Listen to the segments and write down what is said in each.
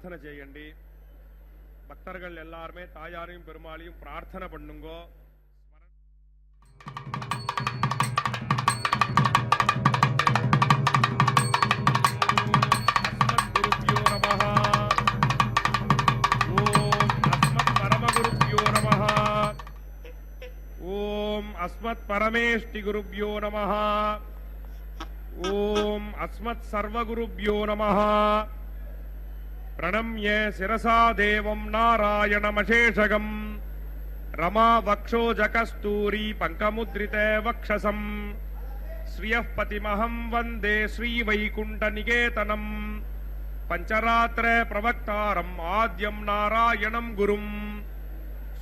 பிரார்த்தனை செய்யண்டி. பக்தர்கள் எல்லாருமே தாயாரையும் பெருமாளையும் பிரார்த்தனை பண்ணுங்கோ. अस्मत् परमेष्टि गुरुभ्यो नमः. ओम अस्मत् सर्वगुरुभ्यो नमः. प्रणम्य शिरसा देवं नारायणमशेषगं रमा वक्षोजकस्तूरी पंकमुद्रिते वक्षसं श्रियः पतिमहं वन्दे श्रीवैकुण्ठनिकेतनं पंचरात्रे प्रवक्तारम् आद्यं नारायणं गुरुं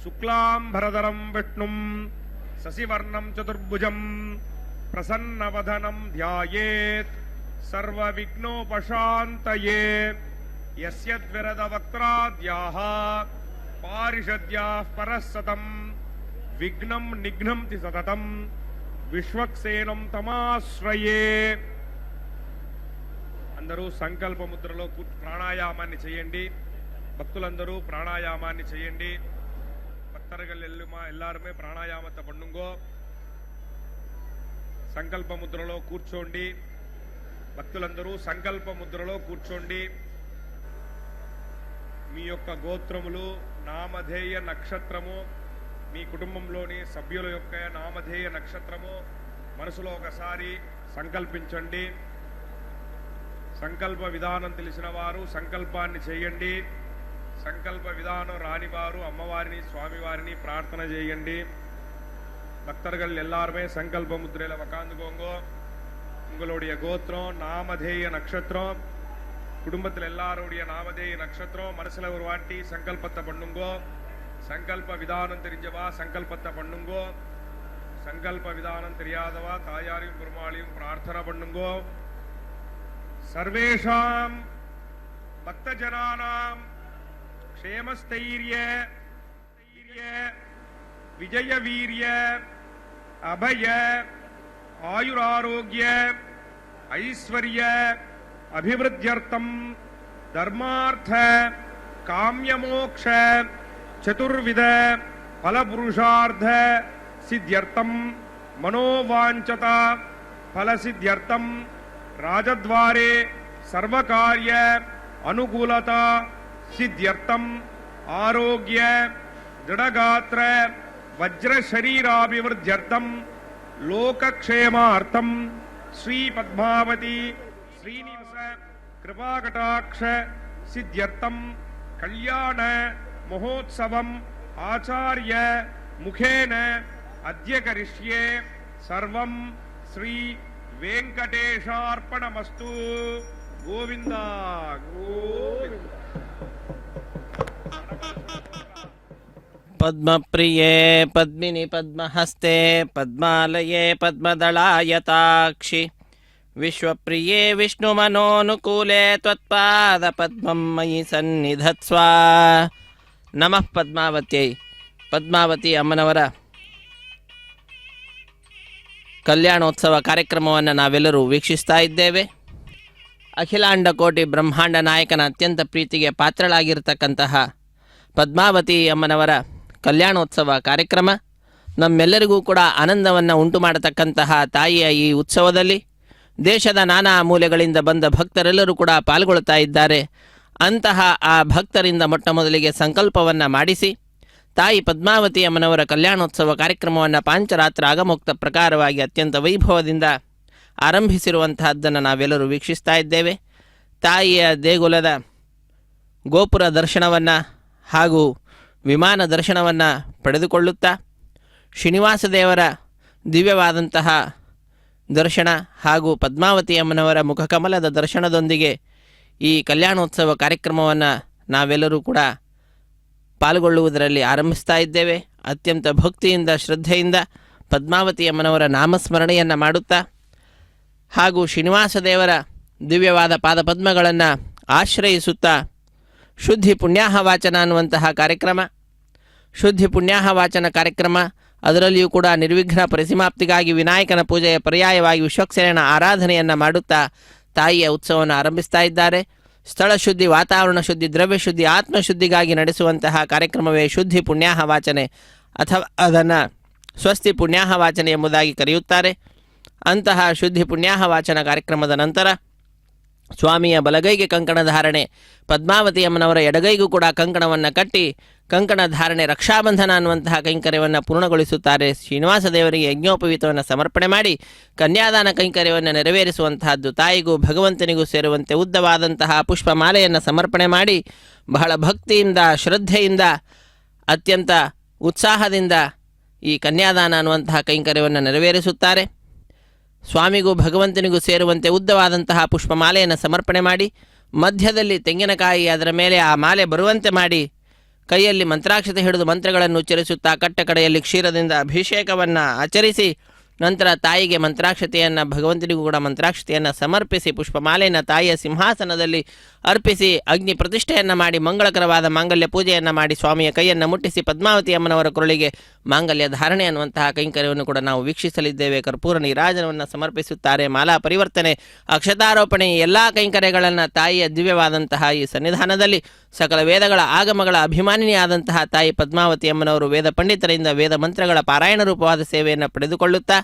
शुक्लांभरधरं विष्णुं शशिवर्णं चतुर्भुजं प्रसन्नवदनं ध्यायेत् सर्वविघ्नोपशान्तये. यस्यद्विरदवक्त्राद्याः पारिषद्याः परस्सतं विघ्नं निघ्नन्ति सततं विश्वक्सेनं तमाश्रये. అందరూ సంకల్ప ముద్రలో ప్రాణాయామాన్ని చేయండి. భక్తులందరూ ప్రాణాయామాన్ని చేయండి. భక్తர்கள் எல்லாருமே ప్రాణాయామத்தை பண்ணுங்கோ. సంకల్ప ముద్రలో కూర్చోండి. భక్తులందరూ సంకల్ప ముద్రలో కూర్చోండి. మీ యొక్క గోత్రములు, నామధేయ నక్షత్రము, మీ కుటుంబంలోని సభ్యుల యొక్క నామధేయ నక్షత్రము మనసులో ఒకసారి సంకల్పించండి. సంకల్ప విధానం తెలిసిన వారు సంకల్పాన్ని చేయండి. సంకల్ప విధానం రానివారు అమ్మవారిని స్వామివారిని ప్రార్థన చేయండి. பக்தர்கள் எல்லாருமே சங்கல்ப முத்திரையில உக்காந்துக்கோங்க. உங்களுடைய கோத்திரம், நாமதேய நட்சத்திரம், குடும்பத்தில் எல்லாருடைய நாமதேய நட்சத்திரம் மனசுல ஒரு வாட்டி சங்கல்பத்தை பண்ணுங்கோ. சங்கல்ப விதானம் தெரிஞ்சவா சங்கல்பத்தை பண்ணுங்கோ. சங்கல்ப விதானம் தெரியாதவா தாயாரையும் பெருமாளையும் பிரார்த்தனை பண்ணுங்கோ. सर्वेषां भक्तजनानां क्षेमस्थैर्य विजयवीर्य अभय आयुरारोग्य ऐश्वर्य अभिवृद्ध्यर्थं धर्मार्थ काम्यमोक्ष चतुर्विध फलपुरुषार्थ सिद्ध्यर्थं मनोवांछता फलसिद्ध्यर्थं राजद्वारे सर्वकार्य अनुकूलता सिद्ध्यर्थम आरोग्य दृढ़गात्र वज्र शरीराभिवृद्ध्यर्थम लोकक्षेमार्थम श्री पद्मावती श्रीनिवास कृपाकटाक्ष सिद्ध्यर्थम कल्याण महोत्सवम आचार्य मुखेन अद्य करिष्ये सर्वं श्री वेंकटेशार्पणमस्तु. गोविंद गोविंद. पद्मप्रिये पद्मिनि पद्महस्ते पद्मालये पद्मदलायताक्षि विश्वप्रिये विष्णुमनोनुकूले त्वत्पादपद्मं मयि सन्निधत्स्व. नमः पद्मावत्यै. पद्मावती अम्मनवर ಕಲ್ಯಾಣೋತ್ಸವ ಕಾರ್ಯಕ್ರಮವನ್ನು ನಾವೆಲ್ಲರೂ ವೀಕ್ಷಿಸ್ತಾ ಇದ್ದೇವೆ. ಅಖಿಲಾಂಡ ಕೋಟಿ ಬ್ರಹ್ಮಾಂಡ ನಾಯಕನ ಅತ್ಯಂತ ಪ್ರೀತಿಗೆ ಪಾತ್ರಳಾಗಿರ್ತಕ್ಕಂತಹ ಪದ್ಮಾವತಿ ಅಮ್ಮನವರ ಕಲ್ಯಾಣೋತ್ಸವ ಕಾರ್ಯಕ್ರಮ ನಮ್ಮೆಲ್ಲರಿಗೂ ಕೂಡ ಆನಂದವನ್ನು ಉಂಟು ಮಾಡತಕ್ಕಂತಹ ತಾಯಿಯ ಈ ಉತ್ಸವದಲ್ಲಿ ದೇಶದ ನಾನಾ ಮೂಲೆಗಳಿಂದ ಬಂದ ಭಕ್ತರೆಲ್ಲರೂ ಕೂಡ ಪಾಲ್ಗೊಳ್ತಾ ಇದ್ದಾರೆ. ಅಂತಹ ಆ ಭಕ್ತರಿಂದ ಮೊಟ್ಟ ಮೊದಲಿಗೆ ಸಂಕಲ್ಪವನ್ನು ಮಾಡಿಸಿ ತಾಯಿ ಪದ್ಮಾವತಿ ಅಮ್ಮನವರ ಕಲ್ಯಾಣೋತ್ಸವ ಕಾರ್ಯಕ್ರಮವನ್ನು ಪಾಂಚರಾತ್ರ ಆಗಮೋಕ್ತ ಪ್ರಕಾರವಾಗಿ ಅತ್ಯಂತ ವೈಭವದಿಂದ ಆರಂಭಿಸಿರುವಂತಹದ್ದನ್ನು ನಾವೆಲ್ಲರೂ ವೀಕ್ಷಿಸ್ತಾ ಇದ್ದೇವೆ. ತಾಯಿಯ ದೇಗುಲದ ಗೋಪುರ ದರ್ಶನವನ್ನು ಹಾಗೂ ವಿಮಾನ ದರ್ಶನವನ್ನು ಪಡೆದುಕೊಳ್ಳುತ್ತಾ ಶ್ರೀನಿವಾಸ ದೇವರ ದಿವ್ಯವಾದಂತಹ ದರ್ಶನ ಹಾಗೂ ಪದ್ಮಾವತಿ ಅಮ್ಮನವರ ಮುಖಕಮಲದ ದರ್ಶನದೊಂದಿಗೆ ಈ ಕಲ್ಯಾಣೋತ್ಸವ ಕಾರ್ಯಕ್ರಮವನ್ನು ನಾವೆಲ್ಲರೂ ಕೂಡ ಪಾಲ್ಗೊಳ್ಳುವುದರಲ್ಲಿ ಆರಂಭಿಸ್ತಾ ಇದ್ದೇವೆ. ಅತ್ಯಂತ ಭಕ್ತಿಯಿಂದ ಶ್ರದ್ಧೆಯಿಂದ ಪದ್ಮಾವತಿ ಅಮ್ಮನವರ ನಾಮಸ್ಮರಣೆಯನ್ನು ಮಾಡುತ್ತಾ ಹಾಗೂ ಶ್ರೀನಿವಾಸ ದೇವರ ದಿವ್ಯವಾದ ಪಾದಪದ್ಮಗಳನ್ನು ಆಶ್ರಯಿಸುತ್ತಾ ಶುದ್ಧಿ ಪುಣ್ಯಾಹ ವಾಚನ ಅನ್ನುವಂತಹ ಕಾರ್ಯಕ್ರಮ, ಶುದ್ಧಿ ಪುಣ್ಯಾಹ ವಾಚನ ಕಾರ್ಯಕ್ರಮ, ಅದರಲ್ಲಿಯೂ ಕೂಡ ನಿರ್ವಿಘ್ನ ಪರಿಸಮಾಪ್ತಿಗಾಗಿ ವಿನಾಯಕನ ಪೂಜೆಯ ಪರ್ಯಾಯವಾಗಿ ವಿಶ್ವಕ್ಸೇನನ ಆರಾಧನೆಯನ್ನು ಮಾಡುತ್ತಾ ತಾಯಿಯ ಉತ್ಸವವನ್ನು ಆರಂಭಿಸ್ತಾ ಇದ್ದಾರೆ. ಸ್ಥಳ ಶುದ್ಧಿ, ವಾತಾವರಣ ಶುದ್ಧಿ, ದ್ರವ್ಯ ಶುದ್ಧಿ, ಆತ್ಮಶುದ್ಧಿಗಾಗಿ ನಡೆಸುವಂತಹ ಕಾರ್ಯಕ್ರಮವೇ ಶುದ್ಧಿ ಪುಣ್ಯಾಹ ವಾಚನೆ ಅಥವಾ ಅದನ್ನು ಸ್ವಸ್ತಿ ಪುಣ್ಯಾಹ ವಾಚನೆ ಎಂಬುದಾಗಿ ಕರೆಯುತ್ತಾರೆ. ಅಂತಹ ಶುದ್ಧಿ ಪುಣ್ಯಾಹ ವಾಚನ ಕಾರ್ಯಕ್ರಮದ ನಂತರ ಸ್ವಾಮಿಯ ಬಲಗೈಗೆ ಕಂಕಣ ಧಾರಣೆ, ಪದ್ಮಾವತಿ ಅಮ್ಮನವರ ಎಡಗೈಗೂ ಕೂಡ ಕಂಕಣವನ್ನು ಕಟ್ಟಿ ಕಂಕಣ ಧಾರಣೆ ರಕ್ಷಾಬಂಧನ ಅನ್ನುವಂತಹ ಕೈಂಕರ್ಯವನ್ನು ಪೂರ್ಣಗೊಳಿಸುತ್ತಾರೆ. ಶ್ರೀನಿವಾಸ ದೇವರಿಗೆ ಯಜ್ಞೋಪವೀತವನ್ನು ಸಮರ್ಪಣೆ ಮಾಡಿ ಕನ್ಯಾದಾನ ಕೈಂಕರ್ಯವನ್ನು ನೆರವೇರಿಸುವಂತಹದ್ದು. ತಾಯಿಗೂ ಭಗವಂತನಿಗೂ ಸೇರುವಂತೆ ಉದ್ದವಾದಂತಹ ಪುಷ್ಪಮಾಲೆಯನ್ನು ಸಮರ್ಪಣೆ ಮಾಡಿ ಬಹಳ ಭಕ್ತಿಯಿಂದ, ಶ್ರದ್ಧೆಯಿಂದ, ಅತ್ಯಂತ ಉತ್ಸಾಹದಿಂದ ಈ ಕನ್ಯಾದಾನ ಅನ್ನುವಂತಹ ಕೈಂಕರ್ಯವನ್ನು ನೆರವೇರಿಸುತ್ತಾರೆ. ಸ್ವಾಮಿಗೂ ಭಗವಂತನಿಗೂ ಸೇರುವಂತೆ ಉದ್ದವಾದಂತಹ ಪುಷ್ಪಮಾಲೆಯನ್ನು ಸಮರ್ಪಣೆ ಮಾಡಿ ಮಧ್ಯದಲ್ಲಿ ತೆಂಗಿನಕಾಯಿ ಅದರ ಮೇಲೆ ಆ ಮಾಲೆ ಬರುವಂತೆ ಮಾಡಿ ಕೈಯಲ್ಲಿ ಮಂತ್ರಾಕ್ಷತೆ ಹಿಡಿದು ಮಂತ್ರಗಳನ್ನು ಉಚ್ಚರಿಸುತ್ತಾ ಕಟ್ಟ ಕಡೆಯಲ್ಲಿ ಕ್ಷೀರದಿಂದ ಅಭಿಷೇಕವನ್ನು ಆಚರಿಸಿ ನಂತರ ತಾಯಿಗೆ ಮಂತ್ರಾಕ್ಷತೆಯನ್ನು, ಭಗವಂತನಿಗೂ ಕೂಡ ಮಂತ್ರಾಕ್ಷತೆಯನ್ನು ಸಮರ್ಪಿಸಿ ಪುಷ್ಪಮಾಲೆಯನ್ನು ತಾಯಿಯ ಸಿಂಹಾಸನದಲ್ಲಿ ಅರ್ಪಿಸಿ ಅಗ್ನಿ ಪ್ರತಿಷ್ಠೆಯನ್ನು ಮಾಡಿ ಮಂಗಳಕರವಾದ ಮಾಂಗಲ್ಯ ಪೂಜೆಯನ್ನು ಮಾಡಿ ಸ್ವಾಮಿಯ ಕೈಯನ್ನು ಮುಟ್ಟಿಸಿ ಪದ್ಮಾವತಿ ಅಮ್ಮನವರ ಕೊರಳಿಗೆ ಮಾಂಗಲ್ಯ ಧಾರಣೆ ಅನ್ನುವಂತಹ ಕೈಂಕರ್ಯವನ್ನು ಕೂಡ ನಾವು ವೀಕ್ಷಿಸಲಿದ್ದೇವೆ. ಕರ್ಪೂರ ನೀರಾಜನವನ್ನು ಸಮರ್ಪಿಸುತ್ತಾರೆ. ಮಾಲಾ ಪರಿವರ್ತನೆ, ಅಕ್ಷತಾರೋಪಣೆ, ಎಲ್ಲ ಕೈಂಕರ್ಯಗಳನ್ನು ತಾಯಿಯ ದಿವ್ಯವಾದಂತಹ ಈ ಸನ್ನಿಧಾನದಲ್ಲಿ ಸಕಲ ವೇದಗಳ ಆಗಮಗಳ ಅಭಿಮಾನಿನಿಯಾದಂತಹ ತಾಯಿ ಪದ್ಮಾವತಿ ಅಮ್ಮನವರು ವೇದ ಪಂಡಿತರಿಂದ ವೇದ ಮಂತ್ರಗಳ ಪಾರಾಯಣ ರೂಪವಾದ ಸೇವೆಯನ್ನು ಪಡೆದುಕೊಳ್ಳುತ್ತಾ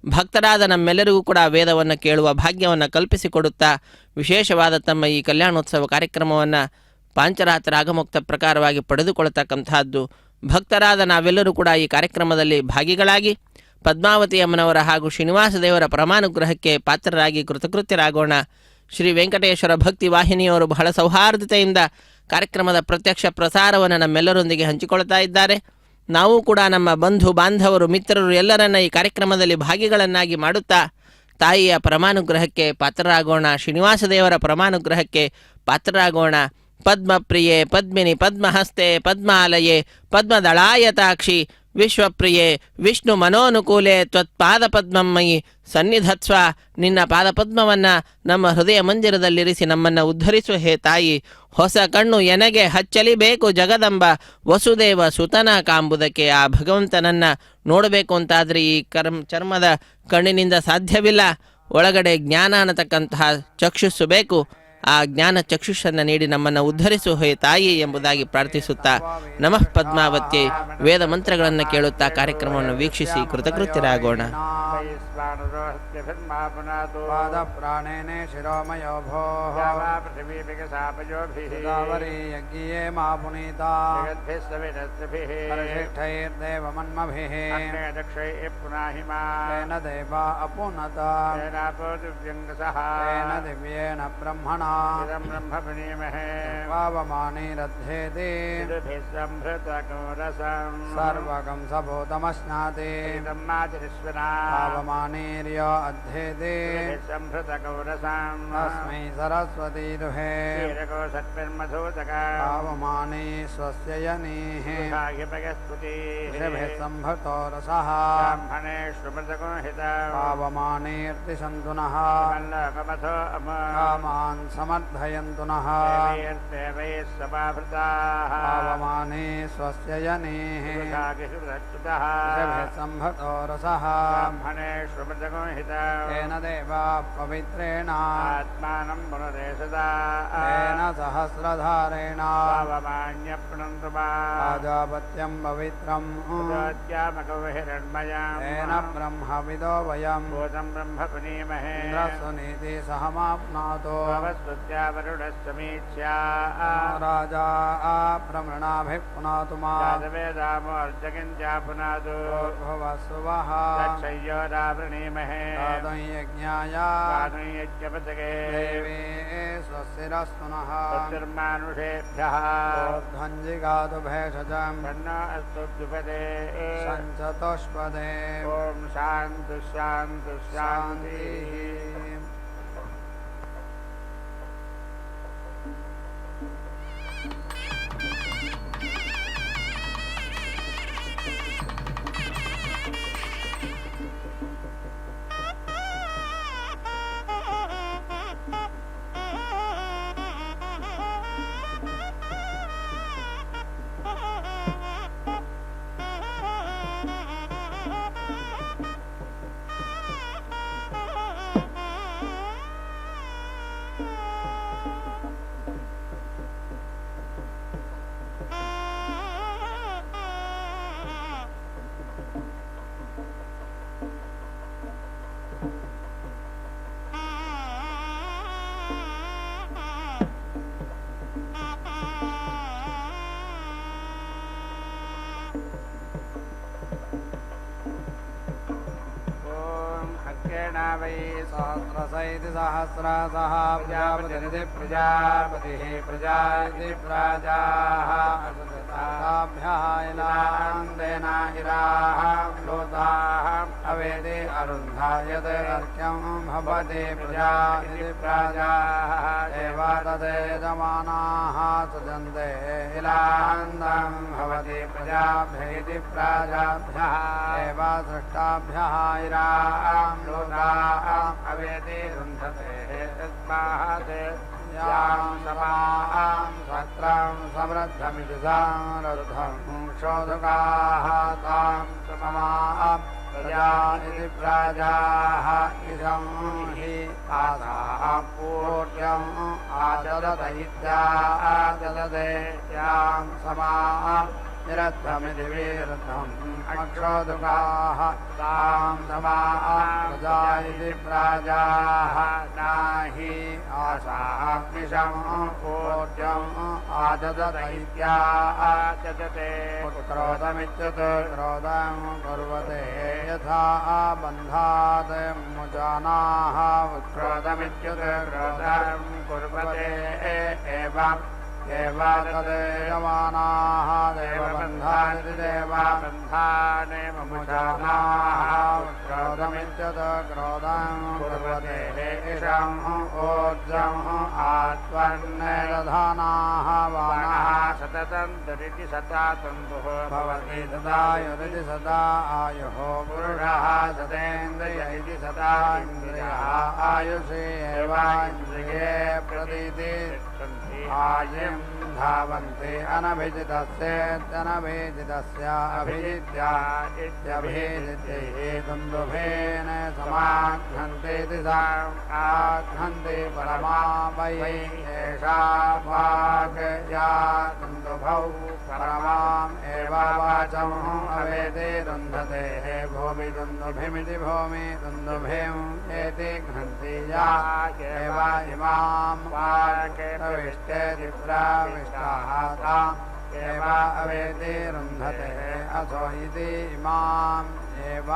ಭಕ್ತರಾದ ನಮ್ಮೆಲ್ಲರಿಗೂ ಕೂಡ ವೇದವನ್ನು ಕೇಳುವ ಭಾಗ್ಯವನ್ನು ಕಲ್ಪಿಸಿಕೊಡುತ್ತಾ ವಿಶೇಷವಾದ ತಮ್ಮ ಈ ಕಲ್ಯಾಣೋತ್ಸವ ಕಾರ್ಯಕ್ರಮವನ್ನು ಪಾಂಚರಾತ್ರ ಆಗಮುಕ್ತ ಪ್ರಕಾರವಾಗಿ ಪಡೆದುಕೊಳ್ಳತಕ್ಕಂತಹದ್ದು. ಭಕ್ತರಾದ ನಾವೆಲ್ಲರೂ ಕೂಡ ಈ ಕಾರ್ಯಕ್ರಮದಲ್ಲಿ ಭಾಗಿಗಳಾಗಿ ಪದ್ಮಾವತಿ ಅಮ್ಮನವರ ಹಾಗೂ ಶ್ರೀನಿವಾಸ ದೇವರ ಪರಮಾನುಗ್ರಹಕ್ಕೆ ಪಾತ್ರರಾಗಿ ಕೃತಕೃತ್ಯರಾಗೋಣ. ಶ್ರೀ ವೆಂಕಟೇಶ್ವರ ಭಕ್ತಿ ವಾಹಿನಿಯವರು ಬಹಳ ಸೌಹಾರ್ದತೆಯಿಂದ ಕಾರ್ಯಕ್ರಮದ ಪ್ರತ್ಯಕ್ಷ ಪ್ರಸಾರವನ್ನು ನಮ್ಮೆಲ್ಲರೊಂದಿಗೆ ಹಂಚಿಕೊಳ್ತಾ ಇದ್ದಾರೆ. ನಾವು ಕೂಡ ನಮ್ಮ ಬಂಧು ಬಾಂಧವರು ಮಿತ್ರರು ಎಲ್ಲರನ್ನ ಈ ಕಾರ್ಯಕ್ರಮದಲ್ಲಿ ಭಾಗಿಗಳನ್ನಾಗಿ ಮಾಡುತ್ತಾ ತಾಯಿಯ ಪರಮಾನುಗ್ರಹಕ್ಕೆ ಪಾತ್ರರಾಗೋಣ. ಶ್ರೀನಿವಾಸ ದೇವರ ಪರಮಾನುಗ್ರಹಕ್ಕೆ ಪಾತ್ರರಾಗೋಣ. ಪದ್ಮಪ್ರಿಯೆ ಪದ್ಮಿನಿ ಪದ್ಮಹಸ್ತೆ ಪದ್ಮಾಲಯೆ ಪದ್ಮದಳಾಯತಾಕ್ಷಿ ವಿಶ್ವಪ್ರಿಯೆ ವಿಷ್ಣು ಮನೋನುಕೂಲೆ ತ್ವತ್ಪಾದಪದ್ಮಮ್ಮಯಿ ಸನ್ನಿಧತ್ಸ್ವ. ನಿನ್ನ ಪಾದಪದ್ಮವನ್ನು ನಮ್ಮ ಹೃದಯ ಮಂದಿರದಲ್ಲಿರಿಸಿ ನಮ್ಮನ್ನು ಉದ್ಧರಿಸು ಹೇ ತಾಯಿ. ಹೊಸ ಕಣ್ಣು ಎನಗೆ ಹಚ್ಚಲಿಬೇಕು ಜಗದಂಬ ವಸುದೇವ ಸುತನ ಕಾಂಬುದಕ್ಕೆ. ಆ ಭಗವಂತನನ್ನು ನೋಡಬೇಕು ಅಂತಾದರೆ ಈ ಚರ್ಮದ ಕಣ್ಣಿನಿಂದ ಸಾಧ್ಯವಿಲ್ಲ. ಒಳಗಡೆ ಜ್ಞಾನ ಅನ್ನತಕ್ಕಂತಹ ಚಕ್ಷುಸ್ಸು ಬೇಕು. ಆ ಜ್ಞಾನ ಚಕ್ಷುಷನ್ನು ನೀಡಿ ನಮ್ಮನ್ನು ಉದ್ಧರಿಸು ಹೇ ತಾಯಿ ಎಂಬುದಾಗಿ ಪ್ರಾರ್ಥಿಸುತ್ತಾ ನಮಃ ಪದ್ಮಾವತ್ಯೈ ವೇದ ಮಂತ್ರಗಳನ್ನು ಕೇಳುತ್ತಾ ಕಾರ್ಯಕ್ರಮವನ್ನು ವೀಕ್ಷಿಸಿ ಕೃತಕೃತ್ಯರಾಗೋಣ. ಬ್ರಹ್ಮಣ ಪಾವಮಾನಿರಧ್ಯೇತಿ ಸರ್ವಗಂ ಸಭೂತಮಶ್ನಾತಿ ಪಾವಮಾನಿರ್ಯ ಅಧ್ಯೇತಿ ತಸ್ಮೈ ಸರಸ್ವತೀ ದುಹೇ ಪಾವಮಾನಿ ಸ್ವಸ್ಯ ಯನೀಃ ಸಂಭೃತೋ ರಸಃ ಪಾವಮಾನೀರ್ತಿಸಂತು ನಃ ಕಾಮಾನ್ ಸಮರ್ಥಯಂತು ನಃ ಪಾವಮಾನಿ ಸ್ವಸ್ಯ ಯನೀಃ ಸಂಭೃತೋ ರಸಃ ತೇನ ದೇವಾ ಪವಿತ್ರೇಣ ತೇನ ಸಹಸ್ರಧಾರೇಣ ರಾಜಾಪತ್ಯಂ ಪವಿತ್ರಂ ತೇನ ಬ್ರಹ್ಮವಿದೋ ವಯಂ ಇಂದ್ರಸ್ವನೀತಿ ಸಹಮಾಪ್ನಾತೋ ರಾಜಾ ಪ್ರಮೃಣಾಭಿಃ ಪುನಾತು ಮಾರ್ಜಗಿಂಚಾಪುನಾದುಭವಸ್ಸುವಃ ಯಜ್ಞಾಯ ದೇವೇ ಸ್ವಸ್ತಿರಸ್ತು ನಃ ಧ್ವಂಜಿಗಾತು ಭೇಷಜಂ ಸಂಚತುಷ್ಪದೇ. ಓಂ ಶಾಂತಿ ಶಾಂತಿ ಶಾಂತಿ. येन वै सहस्रशैति सहस्रशः प्रजापतिरिति प्रजापतिः प्रजा इति प्रजाः ताभ्यः इलान्देन इराः लोताः अवेदे अरुन्धायते अर्घ्यं भवति प्रजा इति प्रजाः एव तदेजमानाः सजन्ते इलान्दं भवति प्रजाभ्यः इति प्रजाभ्यः एव सृष्टाभ्यः इरां लोताः अवेदे रुन्धते तस्मात् यां समां सत्रं समृद्धमिति संरुद्धं शोधकाः तां समां प्रजा इति प्रजाः इदं हि आसाः पूर्वम् आचरत इत्याचरते यां समां निरद्धमिति विरुद्धम् अक्षोदुकाः तां समां प्रजा इति प्रजाः नाहि आसाः विषं पूर्वम् आचरत इत्याचरते क्रोधमित्युक्ते क्रोधं कुर्वते यथा बन्धात् मुचानाः क्रोधमित्युक्ते क्रोधं कुर्वते एवम् एव तदेयमानाः देवबन्धानि देवबन्धानि मुचानाः क्रोधमित्युक्ते क्रोधं कुर्वते इषं ऊर्जम् आत्मन्नेदधानाः वानः सततं दरिति सता तन्तुः भवति सदायुरिति सदा आयुः पुरुषः सतेन्द्रिय इति सदा इन्द्रियः आयुषि एव इन्द्रिये प्रतीति आयं धावन्ति अनभिजितस्येत्यनभिजितस्य अभिजित्या इत्यभिजित्यैः दुन्दुभेन समाघ्नन्तीति आघ्नन्ति परमा वै एषा वाक् या दुन्दुभौ परमाम् एव वाचम् अवेदे रुन्धते भूमि दुन्दुभिमिति भूमि दुन्दुभिम् एति घ्नन्ति या एव इमां वाक् प्रविष्टेति प्रविष्टाः ताम् एव अवेदे रुन्धते अथो इति इमाम् एव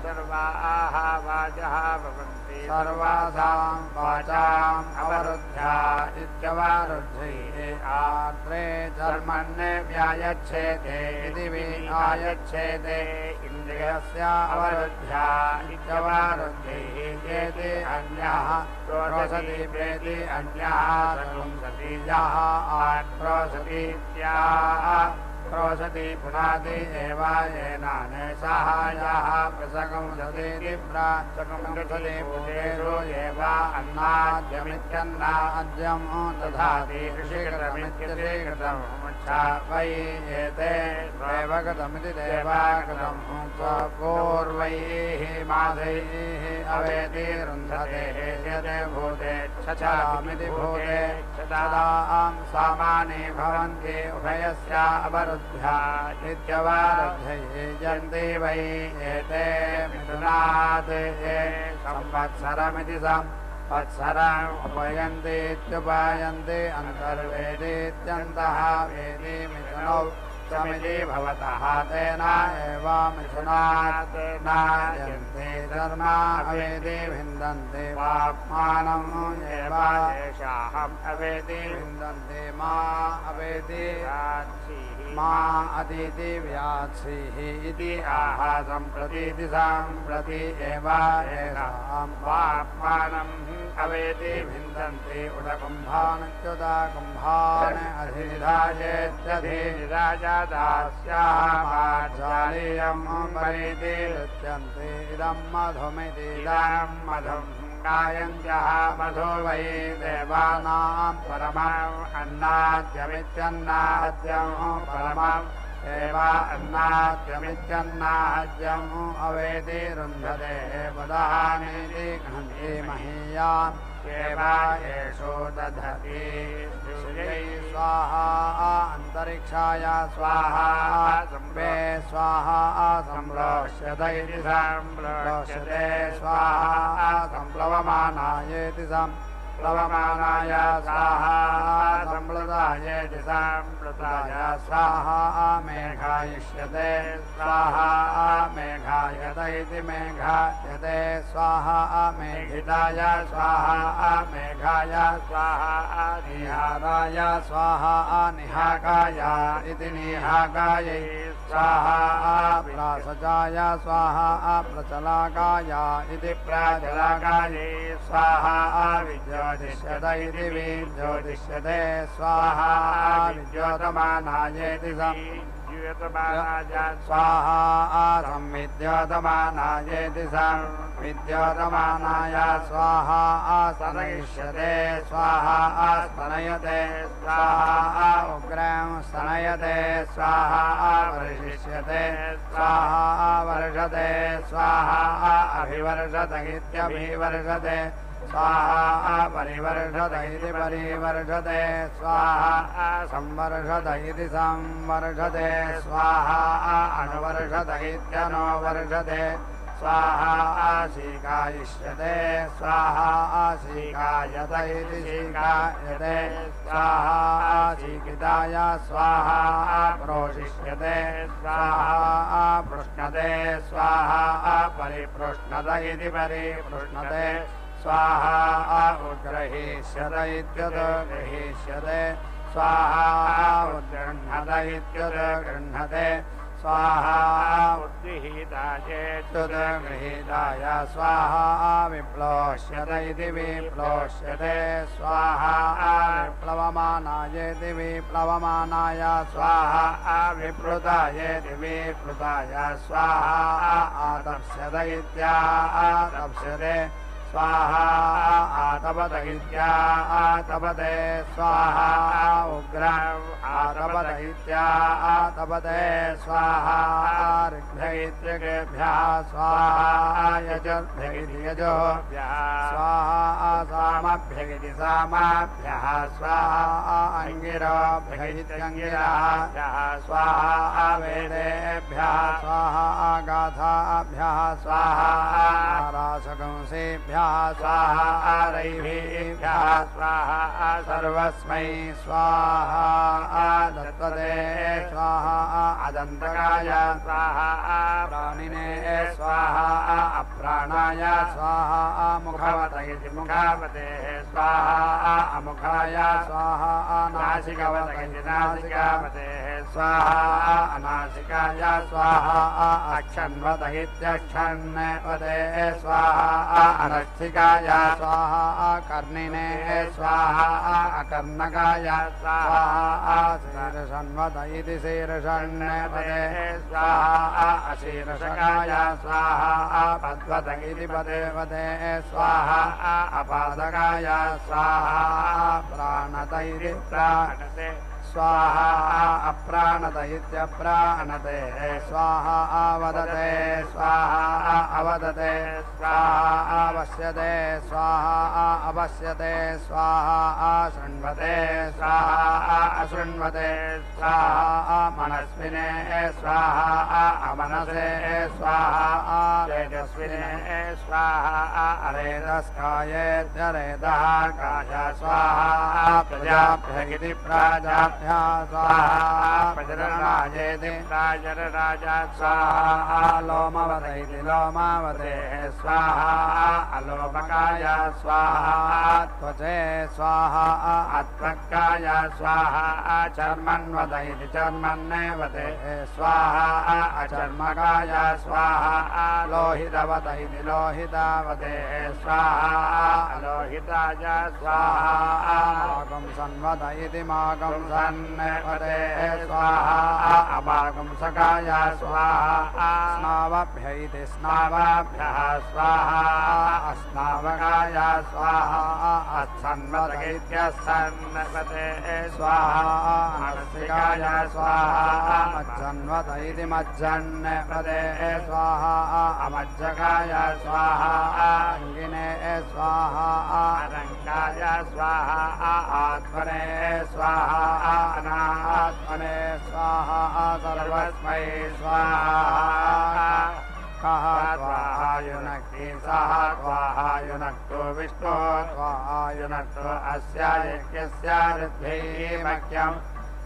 सर्वाः वाचः भवन्ति सर्वासां वाचाम् अवरुद्ध्या इत्यवरुद्धैः आर्द्रे कर्मण्ये व्यायच्छेते इति व्यायच्छेते इन्द्रियस्य अवरुद्ध्या इत्यवरुद्धैः एते अन्यः क्रोशति प्रेति अन्यः संसति यः आक्रोशति इत्याह क्रोशति पुनाति एव येनान् सहायः प्रसंसति प्रसंसति भूतेषु एव अन्नाद्यमित्यन्नाद्यं दधाति ऋषिकृतमित्यधिकृतम् वै एते देवकृतमिति देवाकृतं स्वपूर्वैः मासैः अवेति रुन्धते यते भूते छचामिति भूते तदां सामानि भवन्ति उभयस्य अवरुद्ध्या इत्यवरुद्धैः यन्ति वै एते मिथुनात् ये संवत्सरमिति संवत्सरम् उपयन्ति इत्युपयन्ति अन्तर्वेदीत्यन्तः वेदी मिथुनौ समिति भवतः तेन एव मिथुनात् नायन्ते धर्म अवेदि भिन्दन्ते पाप्मानम् एव येषाहम् अवेदि भिन्दन्ते मा अवेदि मा अतीति व्यात्सीः इति आह सम्प्रतीति सम्प्रति एव येषां पाप्मानम् अवेदि भिन्दन्ति उदकुम्भानच्युता कुम्भान् अधिराजेत्यधिराजदास्यामाजालीयं परिति नृत्यन्ति इदं मधुमिति इदं मधुं गायन्त्यः मधु वै देवानां परमम् अन्नाद्यमित्यन्नाद्यं परमम् एव अन्नाद्यमित्यन्नाद्यम् अवेदि रुन्धते बुधानीति घ्नन्ति महीयाम् एव एषो दधति सूर्यै स्वाहा अन्तरिक्षाय स्वाहा संवे स्वाहा संप्लोष्यत इति संप्लोष्यते स्वाहा संप्लवमानायेति प्लवमानाय स्वाहा संप्लुतायेति संप्लुताय स्वाहा मेघायिष्यते स्वाहा मेघायत इति मेघायते स्वाहा मेघिताय स्वाहा मेघाय स्वाहा निहाराय स्वाहा निहाकाय इति निहाकायै स्वाहा प्रासजाय स्वाहा प्रचलाकाय इति प्राचलाकायै स्वाहा विज्योतिष्यत इति विज्योतिष्यते स्वाहा विद्योतमानायेति स्वाहा संविद्योतमानायेति संविद्योतमानाय स्वाहा स्तनयिष्यते स्वाहा स्तनयते स्वाहा उग्रं स्तनयते स्वाहा वर्षिष्यते स्वाहा वर्षते स्वाहा अभिवर्षत इत्यभिवर्षते स्वाहा परिवर्षत इति परिवर्षते स्वाहा संवर्षत इति संवर्षते स्वाहा अनुवर्षत इत्यनुवर्षते स्वाहा शीकायिष्यते स्वाहा शीकायत इति शीकायते स्वाहा शीकिताय स्वाहा प्रोषिष्यते स्वाहा पृष्णते स्वाहा परिपृष्णत इति परिपृष्णते स्वाहा उद्ग्रहीष्यत इत्युद्गृहीष्यते स्वाहा उद्गृह्णत इत्युद्गृह्णते स्वाहा उद्गृहीताय स्वाहा विप्लोष्यत इति विप्लोष्यते स्वाहा विप्लवमानायेति विप्लवमानाय स्वाहा विप्लुतायेति विप्लुताय स्वाहा आतप्स्यत इत्यातप्स्यते स्वाहा आतपत इत्यातपते स्वाहा उग्रं आतपत इत्यातपते स्वाहा ऋग्भ्य इत्येभ्यः स्वाहा यजुर्भ्य इति यजुर्भ्यः स्वाहा सामभ्य इति सामभ्यः स्वाहा अंगिरभ्य इत्यंगिरभ्यः स्वाहा वेदेभ्यः स्वाहा गाथाभ्यः स्वाहा रासकंसेभ्यः स्वाहा रैभ्यः स्वाहा सर्वस्मै स्वाहा दत्तते स्वाहा अदन्तकाय स्वाहा प्राणिने स्वाहा अप्राणाय स्वाहा मुखवत इति मुखवते स्वाहा अमुखाय स्वाहा नासिकवत इति नासिकावते स्वाहा अनासिकाय स्वाहा अक्षन्वत इत्यक्षन्वते स्वाहा अनस्थिकाय स्वाहा कर्णिने स्वाहा अकर्णकाय स्वाहा शीर्षन्वत इति शीर्षन्वते स्वाहा अशीर्षकाय स्वाहा पद्वत इति पदे पदे स्वाहा अपादकाय स्वाहा प्राणत इति प्राणते स्वाहा अप्राणत इत्यप्राणते स्वाहा आवदते स्वाहा अवदते स्वाहा आवश्यते स्वाहा अवश्यते स्वाहा शृण्वते स्वाहा अशृण्वते स्वाहा मनस्विने स्वाहा अमनसे स्वाहा तेजस्विने स्वाहा अरेदस्कायेत्यरेदः काय स्वाहा प्रजाभ्य इति प्राजाभ्यः स्वाहा प्रजनराजेति प्राजनराज स्वाहा लोमवत इति लोमावते स्वाहा अलोमकाय स्वाहा त्वचे स्वाहा अत्वक्काय स्वाहा चर्मन्वत इति चर्मन्नेवते स्वाहा अचर्मकाय स्वाहा लोहितवत इति लोहितावते स्वाहा अलोहिताय स्वाहा मागं सन्वत इति मागं सन्वते स्वाहा अमागंसकाय स्वाहा स्नावभ्य इति स्नावाभ्यः स्वाहा अस्नावकाय स्वाहा अस्सन्वत इत्यस्सन्वते स्वाहा मत्स्यकाय स्वाहा मज्जन्वत इति मज्जन्वते स्वाहा अमज्जकाय स्वाहा अङ्गिने स्वाहा अरङ्गाय स्वाहा आत्मने स्वाहा अनात्मने स्वाहा सर्वस्मै स्वाहा कः स्वाहा युनः युनक्ति सः स्वाहा युनक्तो विष्णो स्वाहा युनक्तो अस्य यज्ञस्य ऋद्धिमख्यम्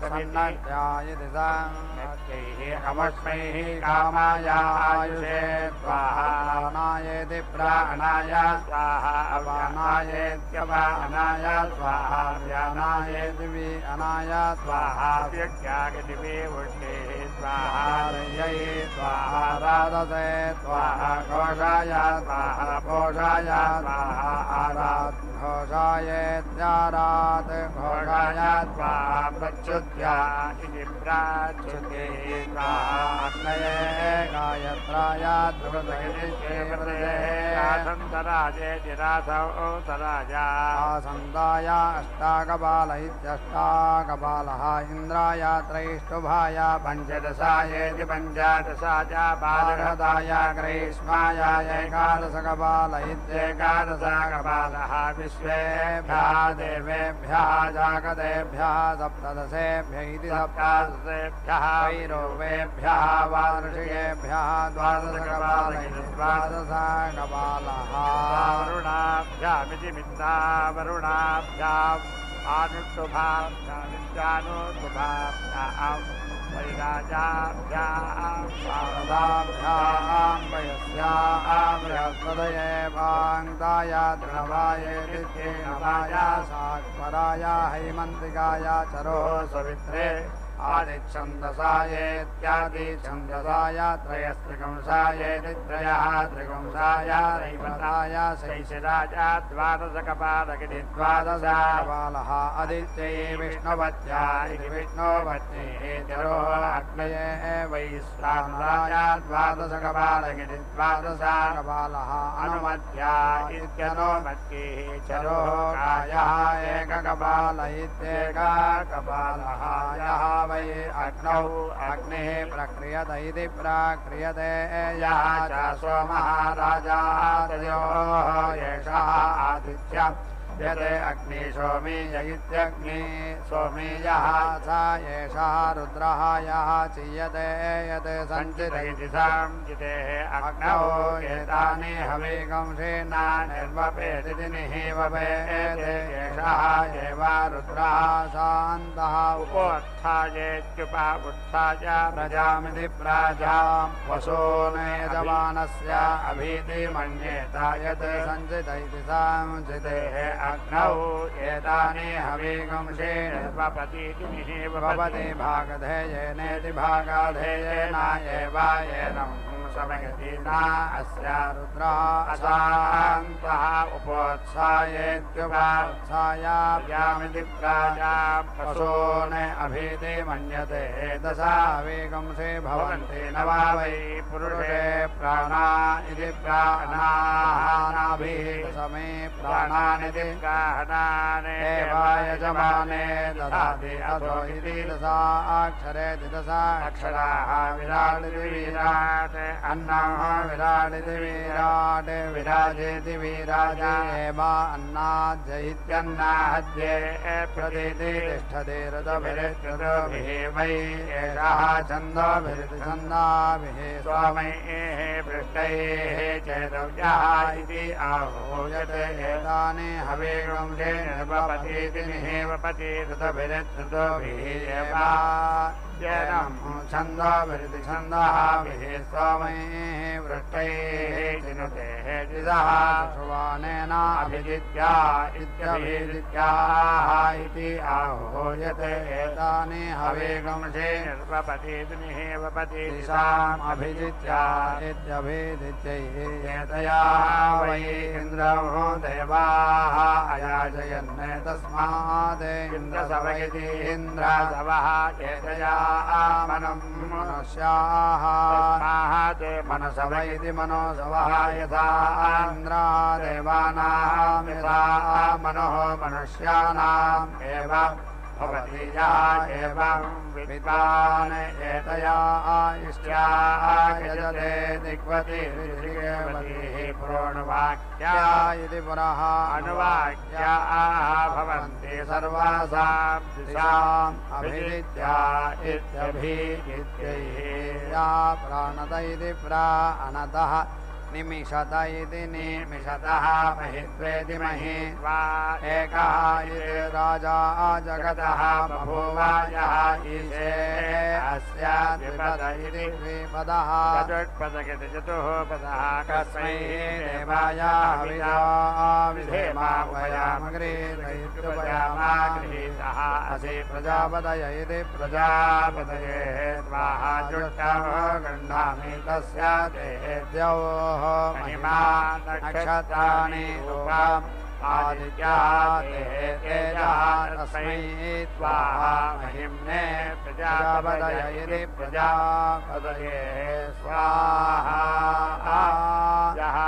सन्नद्यायति साङ्गैः अमुष्मैः कामाय आयुषे स्वाहा प्राणायेति प्राणाय स्वाहा अपानायेत्यपानाय स्वाहा व्यानायेति विअनाय स्वाहा यज्ञागति विवृष्टिः स्वाहा रय्यै स्वाहा राधसे स्वाहा घोषाय स्वाहा पोषाय स्वाहा आरात् घोषायेत्यारात् घोषाय स्वाहा प्रच्युत्या इति प्राच्युते स्वाहा अग्नये गायत्राय ध्रुवदयिते आसन्तराजेति राधौ तराजा आसन्दाय अष्टाकपाल इत्यष्टाकपालः इन्द्राय त्रैष्टुभाय पञ्चदशायेति पञ्चदशाजा बालहृदाय ग्रीष्माय एकादशकपाल इत्येकादशकपालः विश्वेभ्यः देवेभ्यः जागतेभ्यः सप्तदशेभ्य इति सप्तदशेभ्यः वैरोवेभ्यः वार्षिकेभ्यः द्वादशकपाल इति द्वादशकपालः वरुणाभ्यामिति मिन्दा वरुणाभ्याम् आनुष्टुभाभ्यामित्यानुष्टुभाभ्याम् वैराजाभ्याम् शारदाभ्याम् वयस्याम् बृहस्पतये वाङ्गाय तृणवायेति नवाय साक्वराय हैमन्तिकाय चरो सवित्रे आदिच्छन्दसायेत्यादिच्छन्दसाय त्रयस्त्रिकंसायेति त्रयः त्रिकंसाय रैवताय शैशिराय द्वादशकपालगिति द्वादशकपालः आदित्यै विष्णुपत्या इति विष्णुपत्नीः चरो अग्नये वैश्वानराय द्वादशकपालगिति द्वादशकपालः अनुमत्या इत्यनुमत्तिः चरो कायः एककपाल इत्येककपालः यः वै अग्नौ अग्निः प्रक्रियत इति प्राक्रियते यः च सोमः राजा तयोः एषः आदित्य यदे अग्नि सोमीय इत्यग्नि सोमीयः स एषः रुद्रः यः चीयते यत् सञ्चित इति संचितेः अग्नौ एतानि हविगंसेन निर्वपेदिति निःवपेत् एषः एव रुद्रः शान्तः उपोत्थायेत्युपउत्थाय प्रजामिति प्राजां वसून् यजमानस्य अभीति मन्येत यत् सञ्चित इति संचितेः अग्नौ एतानि हविगंसेन निर्वपतीति निःवपति भागधेयेनेति भागाधेयेन एव एनं समयति न अस्य रुद्रः अशान्तः उपोत्सायेत्युपोत्साय प्रजामिति प्राजां वसून् अभीति मन्यते दश हविगंसे भवन्ति न वा वै पुरुषे प्राणा इति प्राणानाभिः दशमे प्राणानिति गाहनाने यजमाने ददाति अथो इति दशा अक्षरेति दशा अक्षराः विराडिति विराट् अन्नः विराडिति विराट् विराजेति विराजे एव अन्नाद्य इत्यन्नाद्ये प्रतीति तिष्ठति ऋतुभिः वै एषः छन्दोभिरिति छन्दाभिः स्वामैः पृष्टैः चेतव्यः इति आहूयते एतानि हविगंसे निर्वपतीति निःवपति ऋतुभिरित्ऋतुभिः एव छन्दोभिरिति छन्दःभिः सोमैः वृष्टैः चिनुतेः द्विजः शुवानेन अभिजित्या इत्यभिजित्याः इति आहूयते एतानि हविगंसे निर्वपतीति निःवपति दिशाम् अभिजित्या इत्यभिजित्यैः एतया वै इन्द्रौ देवाः अयाजयन् तस्मात् इन्द्रसवैति इन्द्रसवः एतया मनुष्याः मनसव इति मनोसवः यथा इन्द्रा देवानां यथा मनोः मनुष्याणाम् एव भवति यः एवं विद्वान् एतया इष्ट्या यजते दिग्वतिः पुरोणवाक्या इति पुनः अनुवाक्याः भवन्ति सर्वासां दिशाम् अभिजित्या इत्यभिजित्यैः या प्राणत इति प्राणतः निमिषत इति निमिषतः महित्वेति महि वा एकः इति राजा जगतः बभूव यः ईशे अस्य द्विपद इति द्विपदः चतुष्पदगिति चतुःपदः कस्मै देवाय हविषा विधेमा उपयामगृहीतः असि प्रजापतय इति प्रजापतये स्वाहा जुष्टः गृह्णामि तस्य देव्योः महिमा नक्षत्राणि रूपम् आदित्याः तेजः तस्मै स्वाहा महिम्ने प्रजापतय इति प्रजापतये स्वाहा यः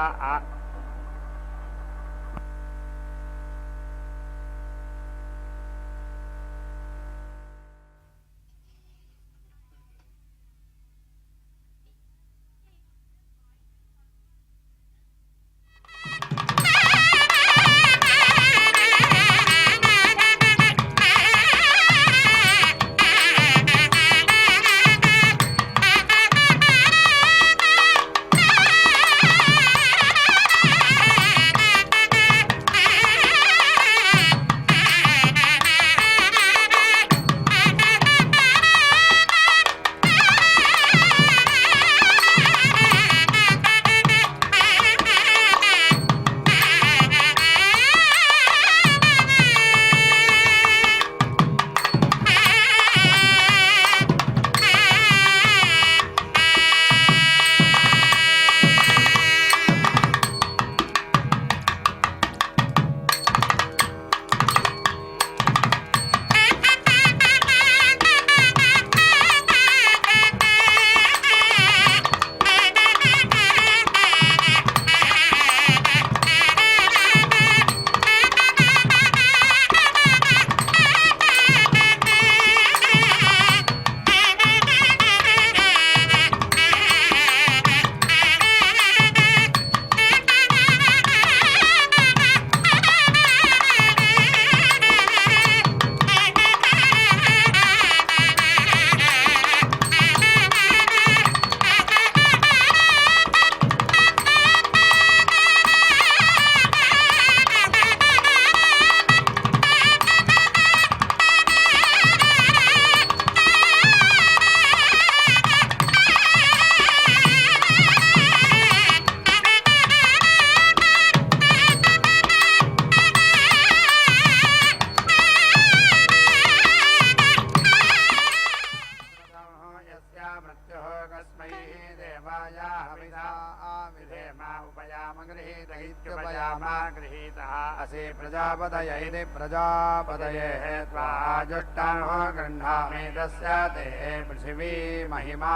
असि प्रजापतय इति प्रजापतये स्वाहा जुष्टः गृह्णामि तस्य ते पृथिवी महिमा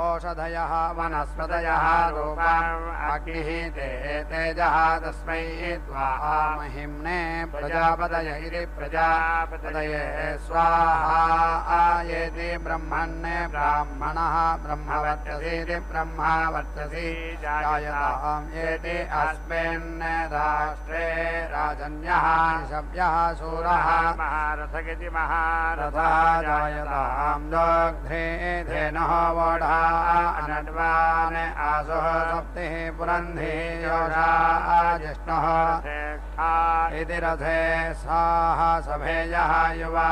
ओषधयः वनस्पतयः रूपम् अग्निः ते तेजः तस्मै स्वाहा महिम्ने प्रजापतय इति प्रजापतये स्वाहा आयेति ब्रह्मण्ये ब्राह्मणः ब्रह्मवर्चसीति ब्रह्मवर्चसी जायताम् येति अस्मिन् राष्ट्रे राजन्यः निशव्यः शूरः महारथगिति महारथः जायताम् दोग्धे धेनः वोढा अनड्वान् आसुः सप्तिः पुरन्धिः योषा जिष्णुः इति रथे साः सभेयः युवा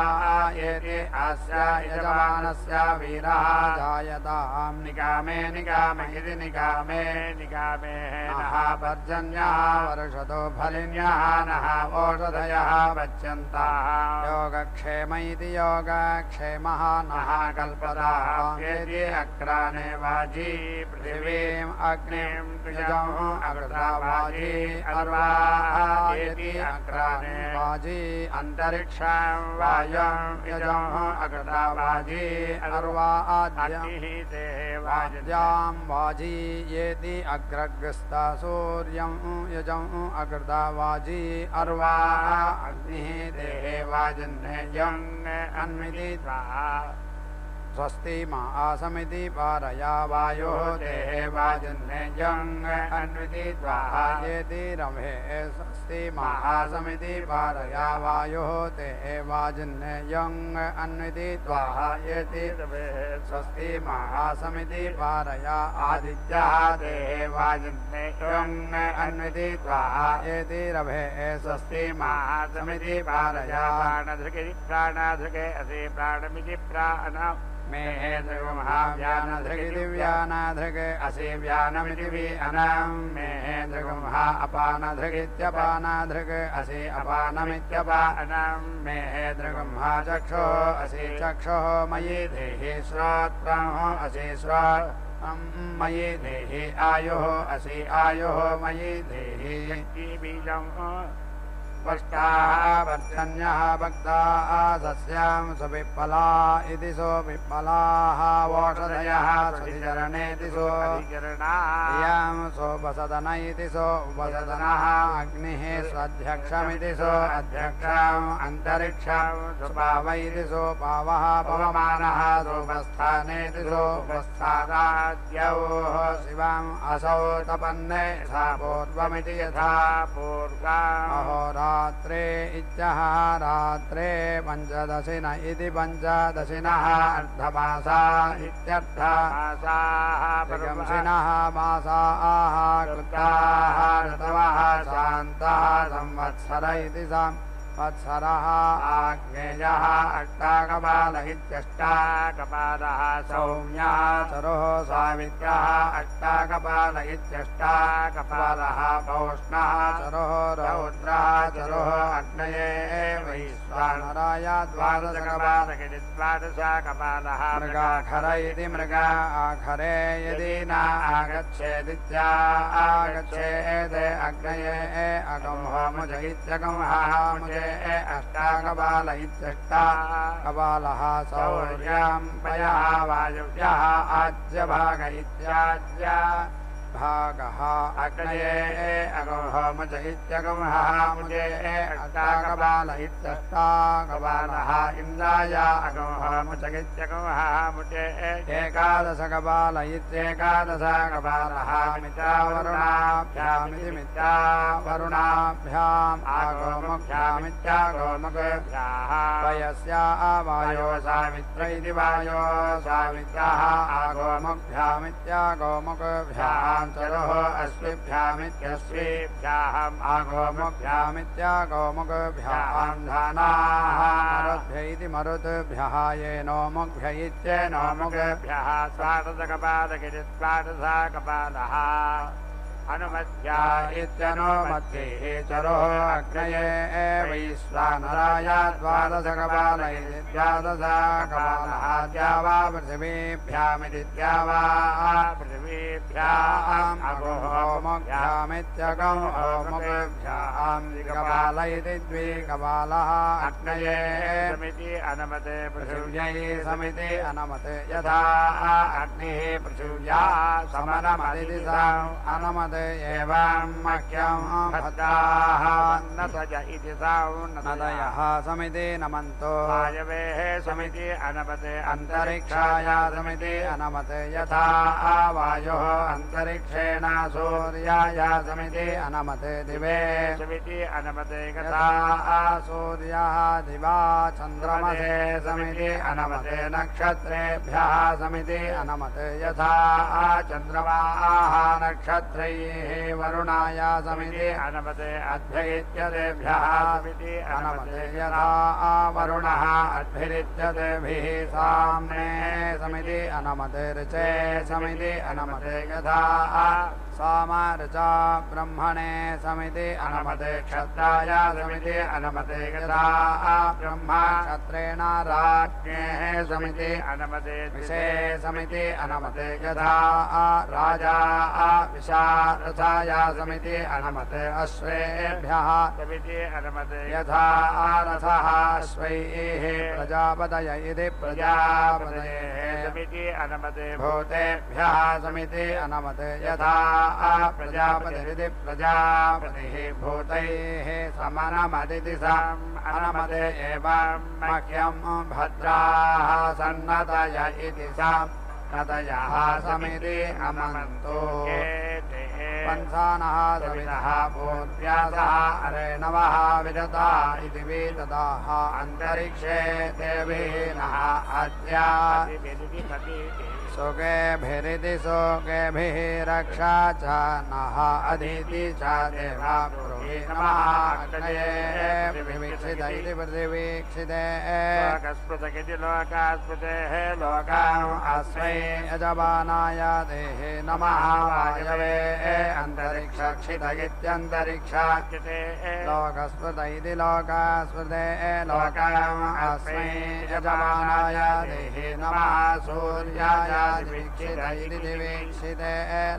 येति अस्य यजमानस्य वीरः जायताम् निकामे निकामे इति निकामे निकामे नः पर्जन्यः वर्षतो फलिन्यः नः ओषधयः वच्यन्ताः योगक्षेम इति योगक्षेमः नः कल्पताम् येति अक्राने वाजी पृथिवीम् अग्निम् यजम् अकृता वाजी अर्वाः येति अक्राने वाजी अन्तरिक्षम् वायुम् यजम् अकृता वाजी अर्वाद्यः ते वाज्याम् वाजी येति अग्रग्रस्ता सूर्यम् यजम् अकृता वाजी अर्वाः अग्निः ते वाजन्यम् अन्विति स्वस्ति महासमिति पारया वायुः देवाजन्यं अन्विदित्वा येति रमे स्वस्ति महासमिति पारया वायुः देवाजन्यं अन्विदित्वा येति रमे स्वस्ति महासमिति पारया आदित्याः देवाजन्यं अन्विदित्वा येति रमे स्वस्ति महासमिति पारया प्राणाधृके असि प्राणमिति प्राण मेहेन्द्रगुमहाव्यानधृगे दिव्यानाधृगे असि व्यानमिति व्यानं मेहेन्द्रगुमहा अपानधृगित्यपानाधृगे असि अपानमित्यपानं मेहेन्द्रगुमहा चक्षो असि चक्षुः मयि देहि श्रोत्रं असि श्रोत्रं मयि देहि आयुः असि आयुः मयि देहि बीजं पष्टाः पर्जन्यः भक्ताः सस्यां सुविप्पला इति सोविप्पलाः वोषधयः सुधिचरणेति सोधिचरणायां सोपसदन इति सोपसदनः अग्निः स्वाध्यक्षमिति सो अध्यक्षम् अन्तरिक्षं सुपाव इति सोपावः पवमानः सोपस्थानेति सोपस्थानाद्यौः शिवाम् असौ तपन्ने सा पूर्वमिति यथा पूर्वम् अहोरा रात्रे इत्यः रात्रे पञ्चदशिन इति पञ्चदशिनः अर्धमासा इत्यर्थमासाः प्रगंसिनः मासाः कृताः ऋतवः शान्तः संवत्सर इति संवत्सरः आग्नेयः अष्टाकपाल इत्यष्टाकपालः सौम्यः चरुः सावित्यः अष्टाकपाल इत्यष्टाकपालः पौष्णः चरुः रौद्रः चरुः अग्नये वैश्वानराय द्वादशकपाल इति द्वादशकपालः मृगाखर इति मृगाखरे यदि न आगच्छेदित्यागच्छेत् अग्नये अगंहोमुज इत्यगंहामुजे अष्टाकपाल इत्यष्टाकपालः सौर्यं पयः वायुव्यः आज्यभाग इत्याज्य भागः अग्नये अगंहोमुज इत्यगंहामुजे अष्टाकपाल इत्यष्टाकपालः इन्द्राय अगंहोमुज इत्यगंहामुजे एकादशकपाल इत्येकादशकपालः मित्रावरुणाभ्यामिति मित्रावरुणाभ्याम् आगोमुभ्यामित्यागोमुखभ्याः वयस्या वायो सावित्र इति वायो सावित्रः आगोमुभ्यामित्यागोमुखभ्याम् चरुः अश्विभ्यामित्यश्विभ्याम् आगोमुभ्यामित्यागोमुखभ्याम् धानाः मरुद्भ्य इति मरुद्भ्यः येनो मुग्भ्य इत्येनो मुग्भ्यः द्वादशकपाल इति द्वादशकपालः अनुमत्या इत्यनुमत्तिः चरुः अग्नये वैश्वानराय द्वादशकपाल इति द्वादशकपालः द्यावा पृथिवीभ्यामिति द्यावा पृथिवीभ्याम् अगोहोमुभ्यामित्यगोमुखभ्याम् द्विकपाल इति द्विकपालः अग्नये समिति अनुमते पृथिव्यै समिति अनुमते यथा अग्निः पृथिव्या समनमदिति अनुमते एवं मह्यं भद्राः नतज इति नदयः समिति नमन्तो वायवेः समिति अनमते अन्तरिक्षाय समिति अनमते यथा वायुः अन्तरिक्षेण सूर्याय समिति अनमते दिवे समिति अनमते यथा सूर्यः दिवा चन्द्रमसे समिति अनमते नक्षत्रेभ्यः समिति अनमते यथा चन्द्रमाः नक्षत्रैः वरुणाय समिति अनमते अद्भ्यैत्यदेभ्यः समिति अनमते यथा वरुणः अद्भिरित्यदेभिः साम्ने समिति अनमते ऋचे समिति अनमते यथा सामर्चा ब्रह्मणे समिति अनमते क्षत्राय समिति अनमते यथा ब्रह्मा क्षत्रेण राज्ञेः समिति अनमते विषे समिति अनमते यथा राजा विशारथाय समिति अनमते अश्वेभ्यः समिति अनमते यथा रथः अश्वैः प्रजापतय इति प्रजापतये समिति अनमते भूतेभ्यः समिति अनमते यथा प्रजापतिरिति प्रजापतिः भूतैः समनमदिति साम् अनमते एवं मह्यं भद्राः सन्नतय इति साम् नतयः समिति अमन्तु पंसानः सवितः पूर्व्यासः अरेणवः विदता इति विदताः अन्तरिक्षे देवीनः अद्या सुगेभिरिति सुगेभिः रक्षा च नः अदिति च देवा ब्रूहि नमः अग्नये विवीक्षित इति प्रतिवीक्षिते लोकस्पृतकिति लोकास्पृतेः लोकाम् अस्मै यजमानाय देहे नमः वायवे अन्तरिक्षक्षित इत्यन्तरिक्षाक्षिते लोकस्पृत इति लोकास्पृते लोकाम् अस्मै यजमानाय देहे नमः सूर्याय वीक्षित इति दिवीक्षिते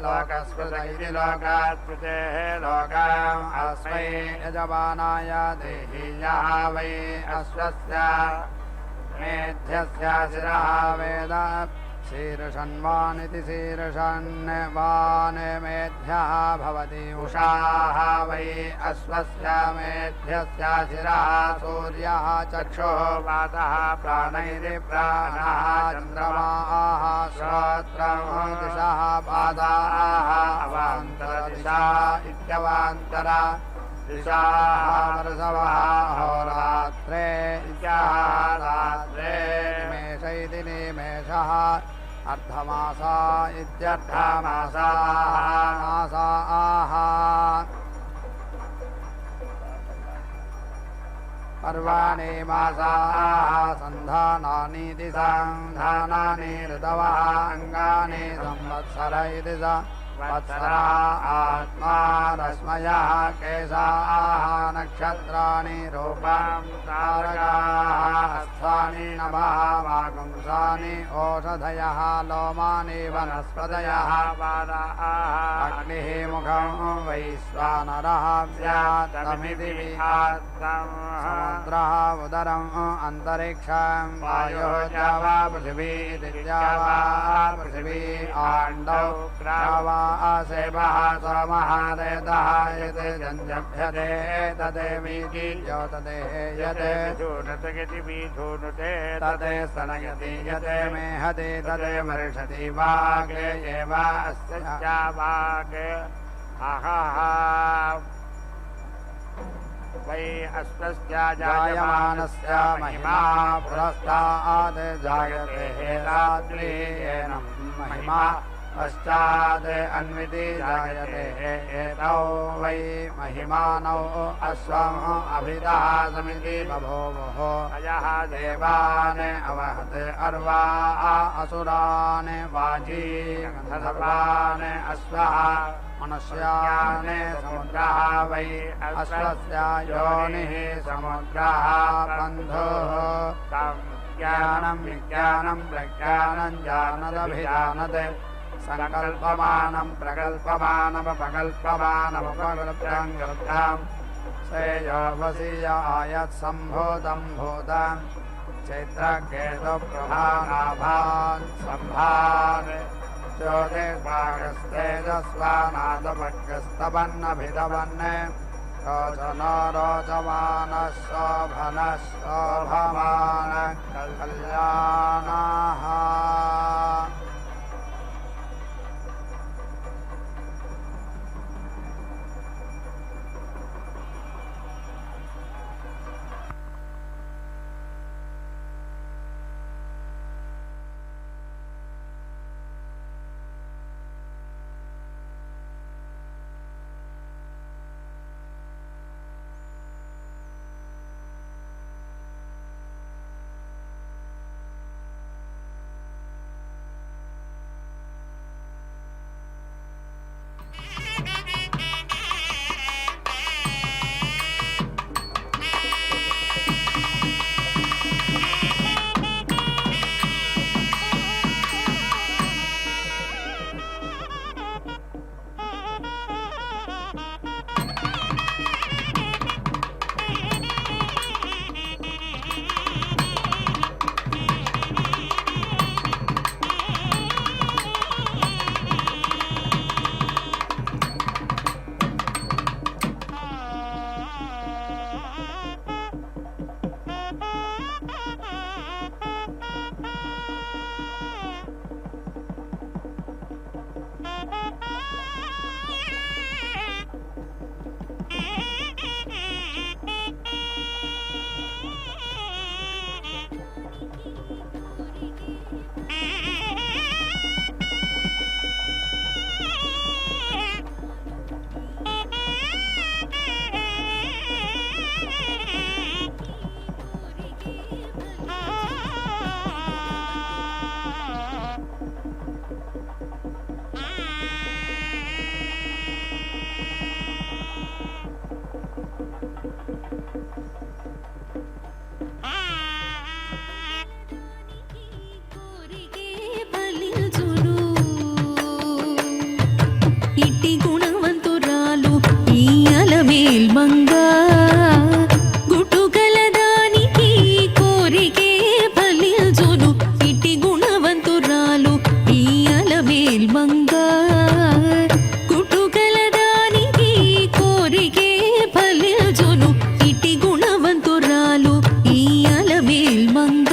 लोकस्पृत इति लोकास्पृतेः लोकाम् अस्मै यजमानाय देहि यः वै अश्वस्य मेध्यस्य शिरः वेद शीर्षन्वानिति शीर्षन्वान् मेध्यः भवति उषाः वै अश्वस्य मेध्यस्य शिरः सूर्यः चक्षुः वातः प्राणैरि प्राणः चन्द्रमाः श्रोत्रं दिशः पादाः अवान्तरदिशा इत्यवान्तरा दिशाः वर्षवः होरात्रे इत्यारात्रे निमेष इति निमेषः अर्धमासा इत्यर्धमासाः मासाः पर्वाणि मासाः सन्धानानीति सन्धानानि ऋतवः अङ्गानि संवत्सर इति वत्सरा आत्मा रश्मयः केशाः नक्षत्राणि रूपं तारकाः स्थानि नभः वागुंसानि ओषधयः लोमानि वनस्पतयः पादाः अग्निः मुखं वैश्वानरः व्यात्तमिति समुद्रः उदरम् अन्तरिक्षं वायुः द्यावा पृथिवी द्यावा पृथिवी आण्डौ ग्रावा सेवः सोमः रेतः यत् जञ्जभ्यते तदेवीति ज्योतदेयते धूनतगति विधूनुते तदे स्तनयति यते मेहते तदे वर्षति वागे एव अस्य वागे अहः वै अश्वस्य जायमानस्य महिमा पुरस्तात् जायते रात्रिः महिमा पश्चात् अन्विति जायते एतौ वै महिमानौ अश्वम् अभिदः समिति बभूवुः अयः देवान् अवहत् अर्वा असुरान् वाजी गन्धर्वान् अश्वः मनुष्यान् समुद्रः वै अश्वस्य योनिः समुद्रः बन्धुः ज्ञानं विज्ञानं प्रज्ञानं जानदभिजानत् संकल्पमानं प्रकल्पमानमपकल्पमानमुपकल्प्यं गृह्णां श्रेयोवसीय आयत् सम्भूतं भूतं चैत्रकेतुप्रभानाभान् सम्भान् ज्योतिर्भागस्तेजस्वानादपग्रस्तवन्नभिदवन् रोचनो रोचमानः शोभनः शोभमानः कल्याणः అలమేల్మంగ గుటుగలదానికి కోరికే ఫలించును ఇటి గుణవంతురాలు ఈ అలమేల్మంగ గుటుగలదానికి కోరికే ఫలించును ఇటి గుణవంతురాలు ఈ అలమేల్మంగ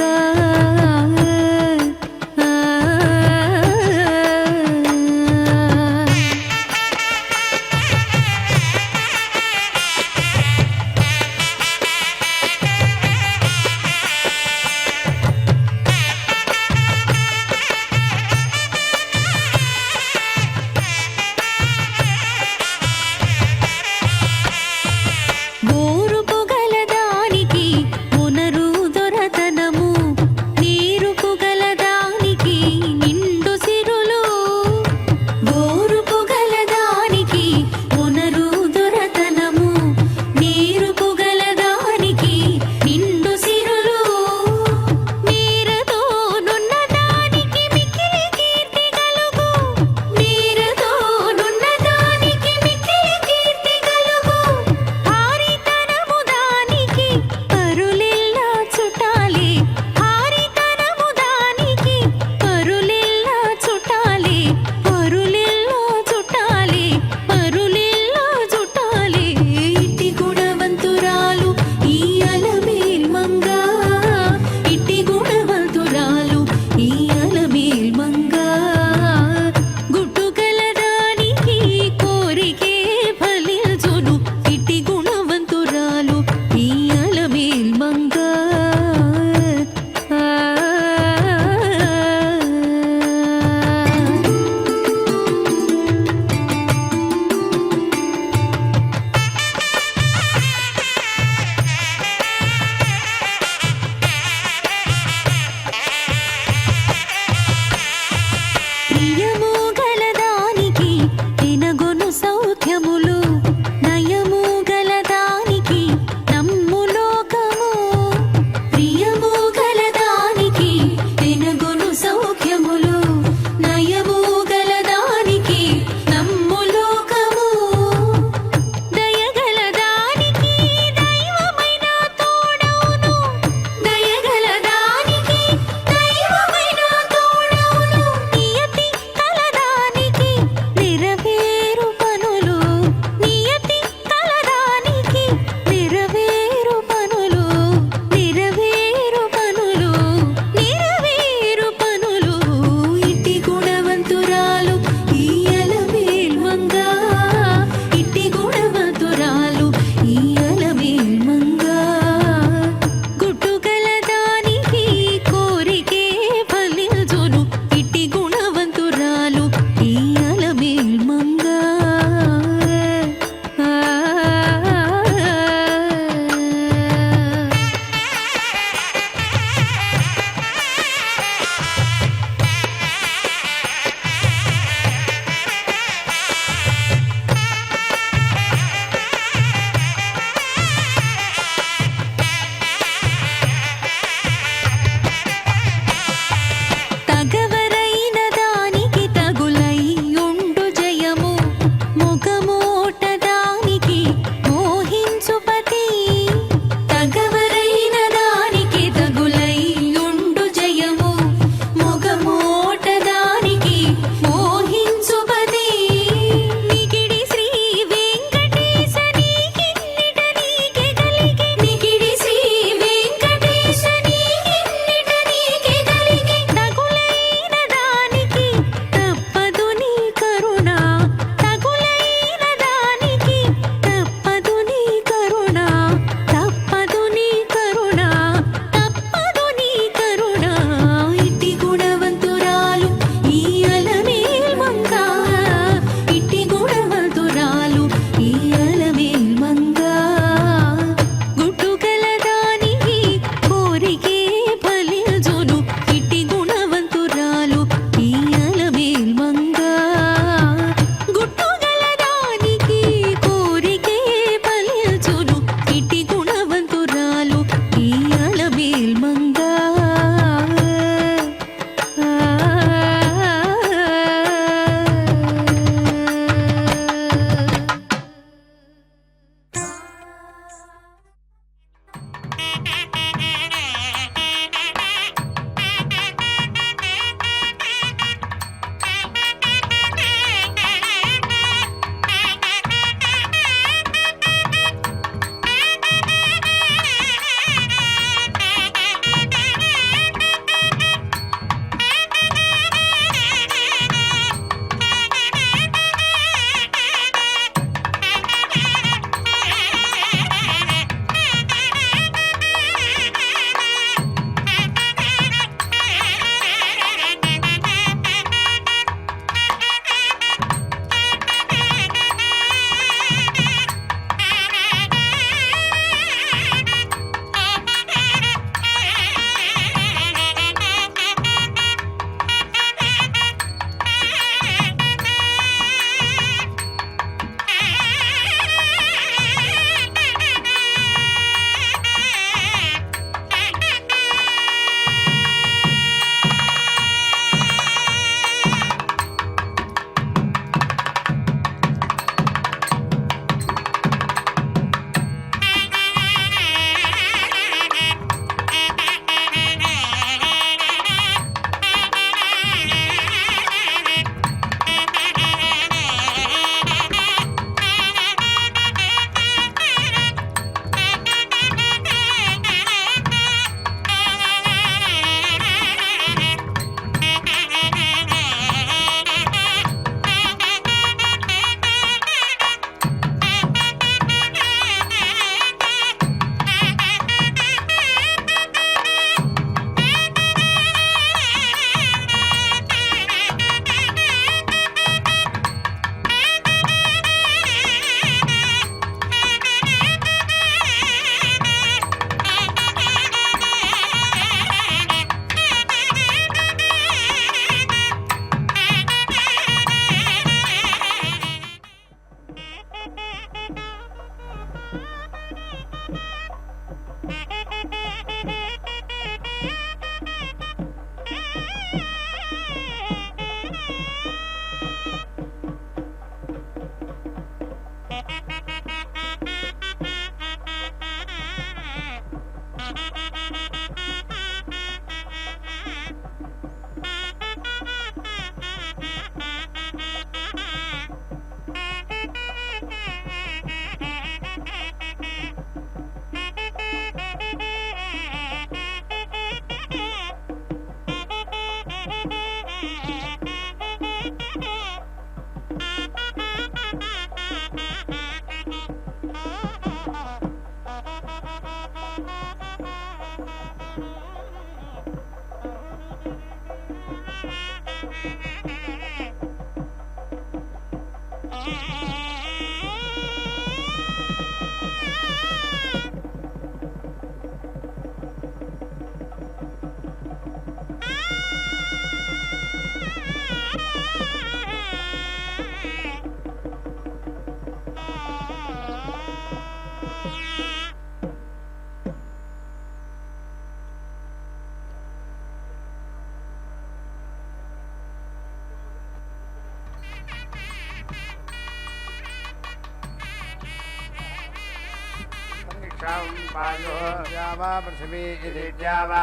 द्यावा पृथिवी इति द्यावा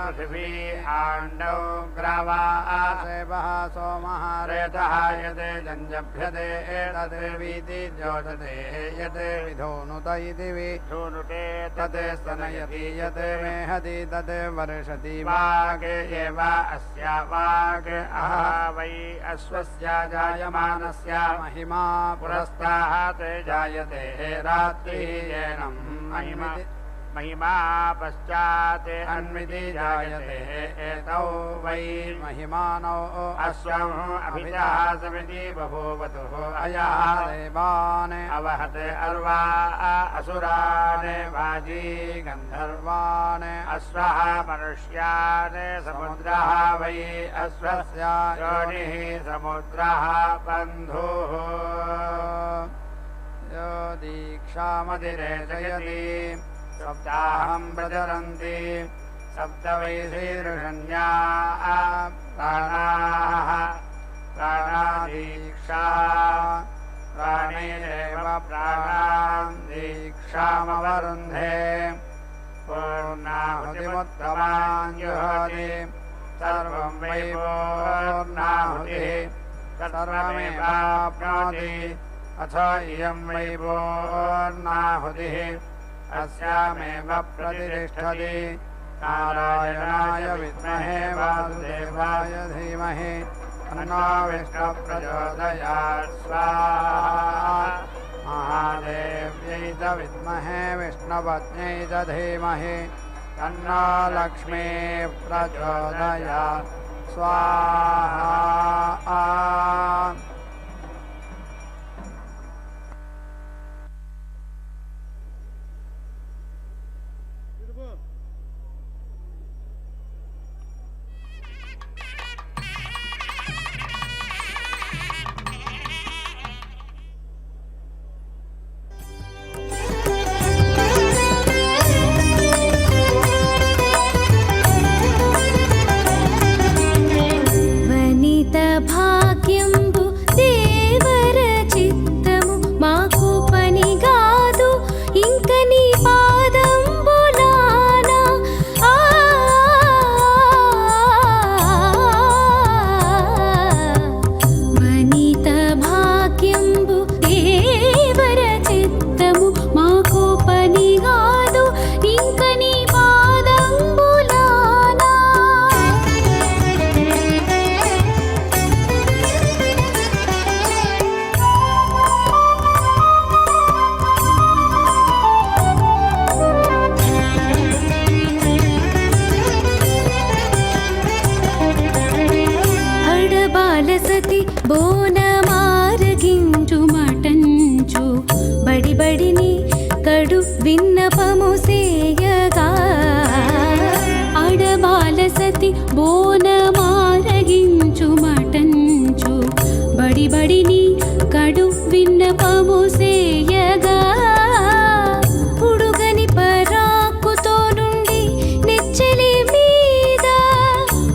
पृथिवी आण्डौ ग्रावा सेवः सोमः रेतः यते जञ्जभ्यते एतद्वीति ज्योतते यते विधोनुत इति विधोनुते तत् स्तनयति यत् मेहति तत् वर्षति वाक् एव अस्या वाक् वै अश्वस्य जायमानस्य महिमा पुरस्तात् जायते रात्रिः महिमा पश्चात् अन्विति जायते एतौ वै महिमानौ अश्वम् अभितः समिति बभूवतुः अयः देवान् अवहत् अर्वा असुरान् वाजी गन्धर्वान् अश्वः मनुष्यान् समुद्रः वै अश्वस्य योनिः समुद्रः बन्धुः यो दीक्षामतिरेचयति सप्ताहं प्रचरन्ति सप्त वै शीर्षण्याः प्राणाः प्राणादीक्षा प्राणैरेव प्राणां दीक्षामवरुन्धे पूर्णाहुतिमुत्तमां जुहोति सर्वं वै पूर्णाहुतिः सर्वमेवाप्नोति अथ इयं वै पूर्णाहुतिः अस्यामेव प्रतिष्ठति नारायणाय विद्महे वासुदेवाय धीमहि तन्नो विष्णुः प्रचोदयात् स्वाहा महादेव्यै च विद्महे विष्णुपत्न्यै च धीमहि तन्नो लक्ष्मीः प्रचोदयात् स्वाहा భాగ్యంబు దేవర చిత్తము మాకు పని గాదు ఇంక నీ పాదంబులానా వనిత భాగ్యంబు దేవర చిత్తము మాకు పని గాదు ఇంక నీ పాదంబులానా అడబాలసతి బోనమారగించు మటంచు బడిబడిని కడు విన్నపము సేయగా అడబాలసతి బోనమారగించు మటంచు బడిబడిని కడు విన్నపము సేయగా పుడుగని పరాకుతో నుండి నెచ్చలి మీద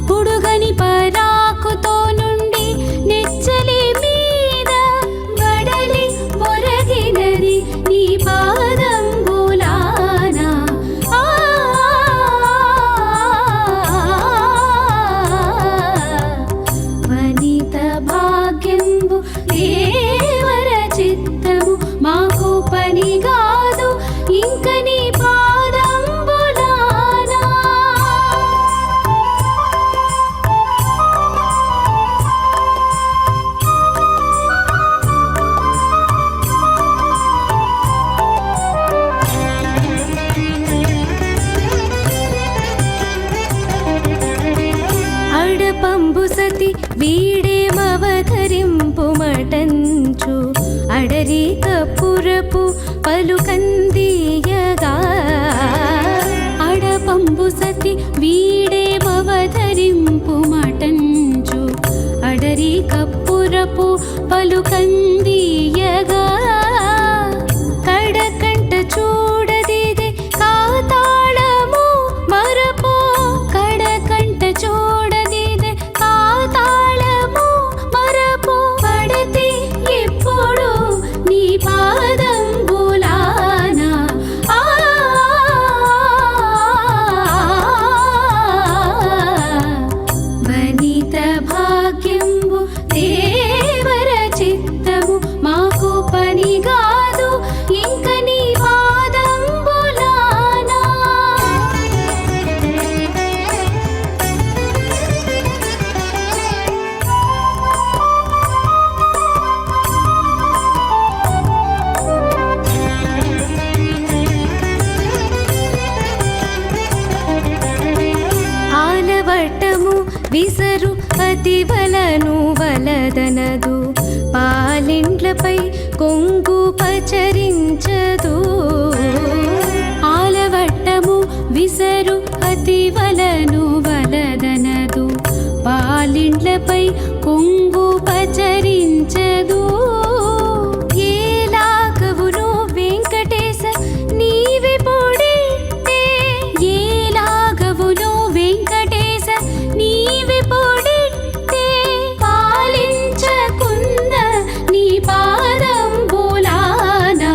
పుడుగని పరాకుతో నుండి నెచ్చలి మీద వడలి ఒరగినది నీ పాదంబులానా వనిత భాగ్యంబు దేవర చిత్తము మాకు పని గాదు ఇంక నీ పాదంబులానా అడపంబు సతి వీడేమవతరింపు మటంచు అడరి కపురపు పలుకందీయగా అడపంబు సతి వీడేమవతరింపు మటంచు అడరి కపురపు పలుకందీయగా కడకంట చూడదిదే కాతాళము మరపో కడకంట చూడదిదే కాతాళము మరపో పడతి ఎప్పుడు నీ పాదంబులానా విసరు అతి వలను వలదనదు పాలిండ్లపై కొంగు పచరించదు ఆలవట్టము విసరు అతి వలను వలదనదు పాలిండ్లపై కొంగు పచరించదు ఏలాగవును వెంకటేశ నీవే పొడితే ఏలాగవును వెంకటేశ నీవే పొడితే పాలించకున్న నీ పాదం బోలానా